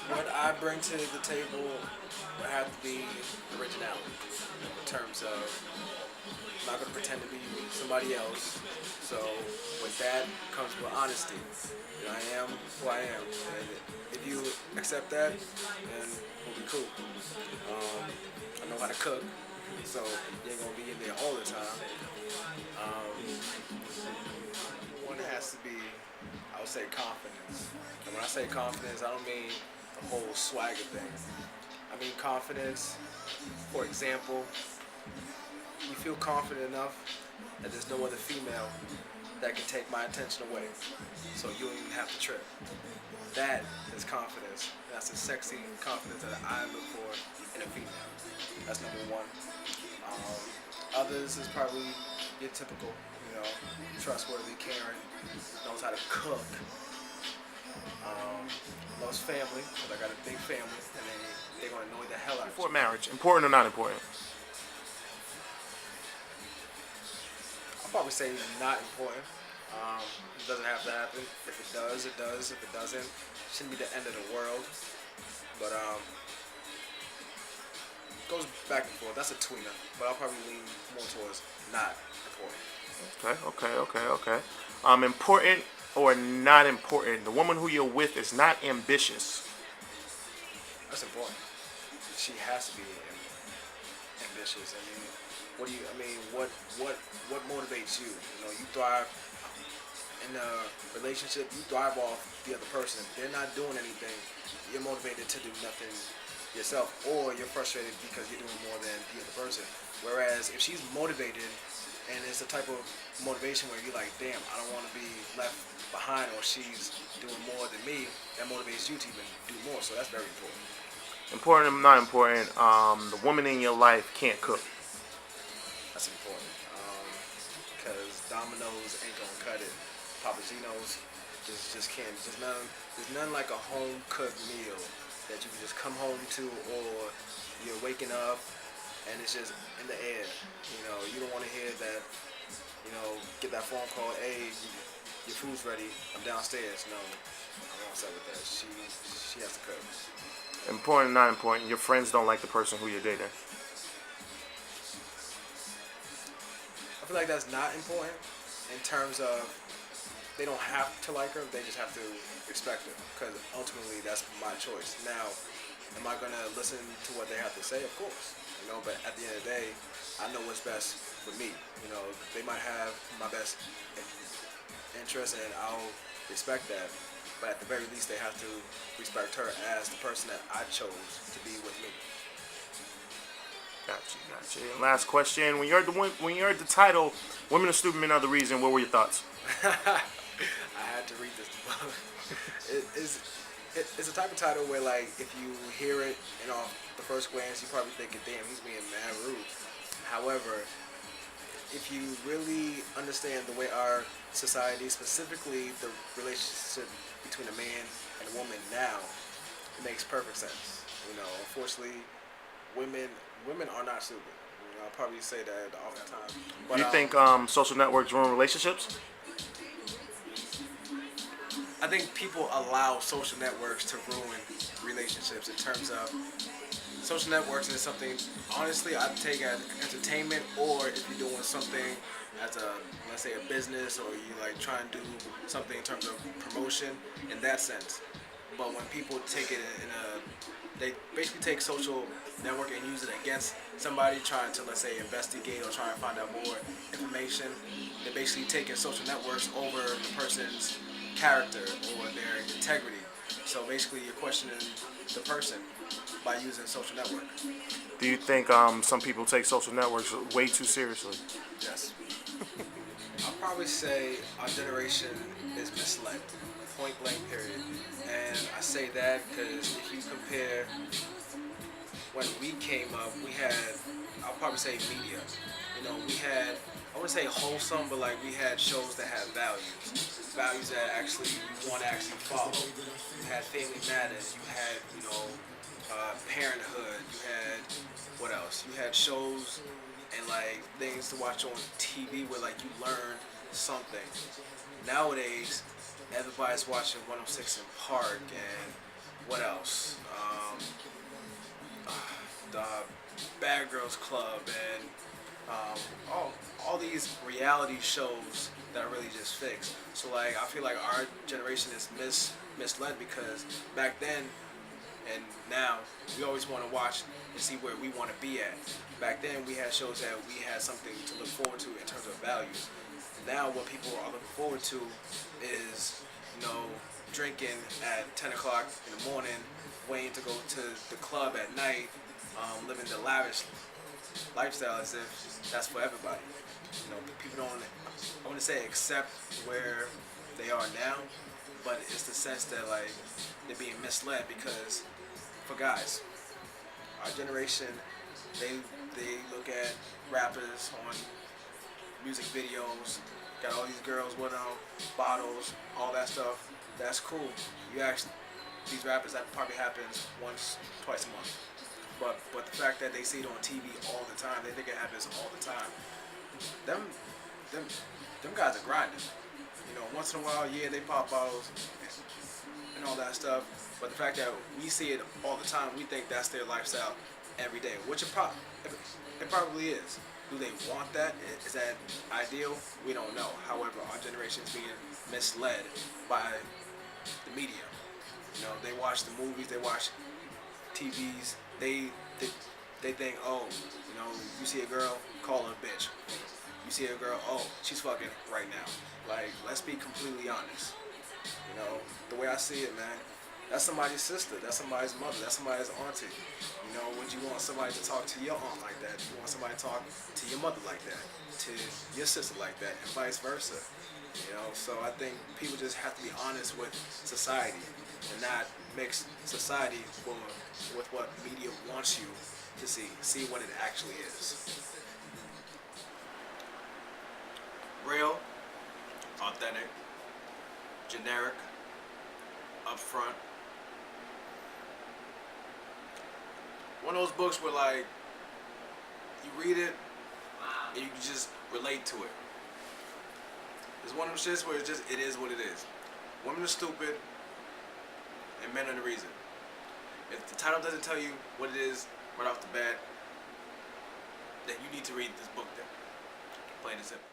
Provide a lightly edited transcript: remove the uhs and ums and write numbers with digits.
What I bring to the table would have to be originality in terms of I'm not gonna pretend to be somebody else. So with that comes with honesty. You know, I am who I am, and if you accept that, then we'll be cool. I know how to cook, so you ain't gonna be in there all the time. One has to be, I would say, confidence. And when I say confidence, I don't mean the whole swagger thing. I mean confidence. For example, you feel confident enough that there's no other female that can take my attention away. So you don't even have to trip. That is confidence. That's the sexy confidence that I look for in a female. That's number one. Others is probably your typical, trustworthy, caring, knows how to cook, loves family, because I got a big family, and they're going to annoy the hell out of Before you. marriage, important or not important? I'll probably say not important. It doesn't have to happen. If it does, it does. If it doesn't, it shouldn't be the end of the world. But goes back and forth. That's a tweener, but I'll probably lean more towards not important. Okay. Important or not important? The woman who you're with is not ambitious. That's important. She has to be ambitious. I mean, what motivates you? You know, you thrive in a relationship. You thrive off the other person. If they're not doing anything, you're motivated to do nothing yourself, or you're frustrated because you're doing more than the other person. Whereas if she's motivated and it's a type of motivation where you're like, damn, I don't want to be left behind, or she's doing more than me, that motivates you to even do more. So that's very important. Important or not important? The woman in your life can't cook. That's important because Domino's ain't gonna cut it. Papa Gino's just can't. There's none like a home cooked meal that you can just come home to, or you're waking up and it's just in the air. You know, you don't want to hear that. You know, get that phone call. Hey, your food's ready. I'm downstairs. No, I'm all set with that. She has to cook. Important or not important? Your friends don't like the person who you're dating. I feel like that's not important in terms of they don't have to like her. They just have to respect her because ultimately that's my choice. Now, am I gonna listen to what they have to say? Of course, But at the end of the day, I know what's best for me. They might have my best interest, and I'll respect that. But at the very least, they have to respect her as the person that I chose to be with me. Gotcha. And last question: when you heard the title "Women are Stupid, Men Are the Reason," what were your thoughts? I had to read this book. It's a type of title where, like, if you hear it, the first glance, you probably thinking, "Damn, he's being mad rude." However, if you really understand the way our society, specifically the relationship between a man and a woman now, it makes perfect sense. Unfortunately, women are not stupid. I'll probably say that all the time. Do But you think social networks ruin relationships? I think people allow social networks to ruin relationships in terms of social networks is something, honestly, I take as entertainment, or if you're doing something as let's say a business, or you like trying to do something in terms of promotion in that sense. But when people take it they basically take social network and use it against somebody trying to, let's say, investigate or try and find out more information. They're basically taking social networks over the person's character or their integrity. So basically, you're questioning the person by using social network. Do you think some people take social networks way too seriously? Yes. I'll probably say our generation is misled. Point blank, period. And I say that because if you compare when we came up, we had, I'll probably say media. We had, I wouldn't say wholesome, but like we had shows that had values that actually you want to actually follow. You had Family Matters, you had, Parenthood, you had, what else? You had shows and like things to watch on TV where like you learned something. Nowadays, everybody's watching 106 in Park and what else? The Bad Girls Club and all these reality shows that are really just fixed. So like I feel like our generation is misled because back then and now we always want to watch and see where we want to be at. Back then we had shows that we had something to look forward to in terms of values. Now what people are looking forward to is, drinking at 10 o'clock in the morning, waiting to go to the club at night, living the lavish lifestyle as if that's for everybody. People don't, I want to say, accept where they are now, but it's the sense that like they're being misled because for guys, our generation, they look at rappers on music videos, got all these girls with them, bottles, all that stuff. That's cool. You ask these rappers, that probably happens once, twice a month. But the fact that they see it on TV all the time, they think it happens all the time. Them guys are grinding. Once in a while, yeah, they pop bottles and all that stuff. But the fact that we see it all the time, we think that's their lifestyle every day, which it probably is. Do they want that? Is that ideal? We don't know. However, our generation is being misled by the media. They watch the movies, they watch TVs. They think, oh, you see a girl, call her a bitch. You see a girl, oh, she's fucking right now. Like, let's be completely honest. The way I see it, man, that's somebody's sister, that's somebody's mother, that's somebody's auntie. Would you want somebody to talk to your aunt like that? Do you want somebody to talk to your mother like that? To your sister like that, and vice versa. So I think people just have to be honest with society and not mix society with what media wants you to see what it actually is. Real, authentic, generic, upfront. One of those books where like you read it and you can just relate to it. It's one of those shits where it is what it is. Women are stupid and men are the reason. If the title doesn't tell you what it is right off the bat, then you need to read this book then. Plain and simple.